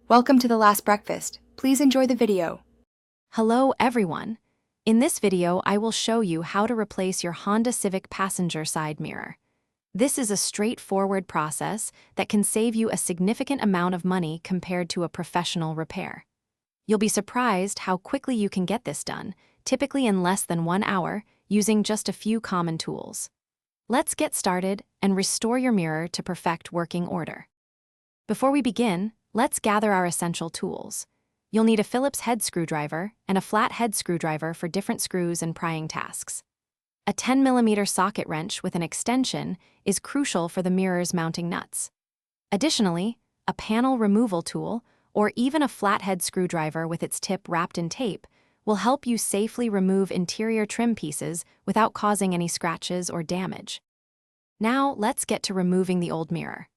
Welcome to The Last Breakfast. Please enjoy the video. Hello everyone. In this video, I will show you how to replace your Honda Civic passenger side mirror. This is a straightforward process that can save you a significant amount of money compared to a professional repair. You'll be surprised how quickly you can get this done, typically in less than 1 hour, using just a few common tools. Let's get started and restore your mirror to perfect working order. Before we begin, let's gather our essential tools. You'll need a Phillips head screwdriver and a flat head screwdriver for different screws and prying tasks. A 10mm socket wrench with an extension is crucial for the mirror's mounting nuts. Additionally, a panel removal tool, or even a flathead screwdriver with its tip wrapped in tape, will help you safely remove interior trim pieces without causing any scratches or damage. Now, let's get to removing the old mirror.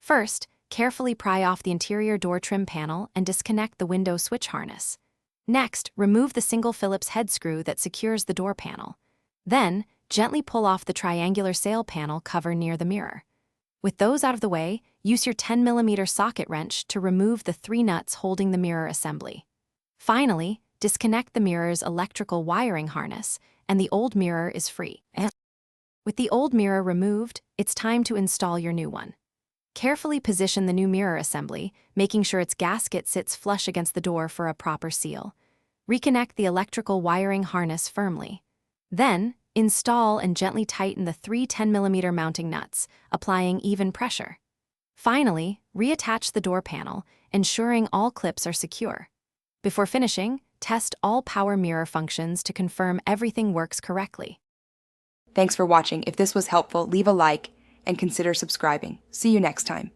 First, carefully pry off the interior door trim panel and disconnect the window switch harness. Next, remove the single Phillips head screw that secures the door panel. Then, gently pull off the triangular sail panel cover near the mirror. With those out of the way, use your 10mm socket wrench to remove the 3 nuts holding the mirror assembly. Finally, disconnect the mirror's electrical wiring harness, and the old mirror is free. With the old mirror removed, it's time to install your new one. Carefully position the new mirror assembly, making sure its gasket sits flush against the door for a proper seal. Reconnect the electrical wiring harness firmly. Then, install and gently tighten the 3 10mm mounting nuts, applying even pressure. Finally, reattach the door panel, ensuring all clips are secure. Before finishing, test all power mirror functions to confirm everything works correctly. Thanks for watching. If this was helpful, leave a like and consider subscribing. See you next time.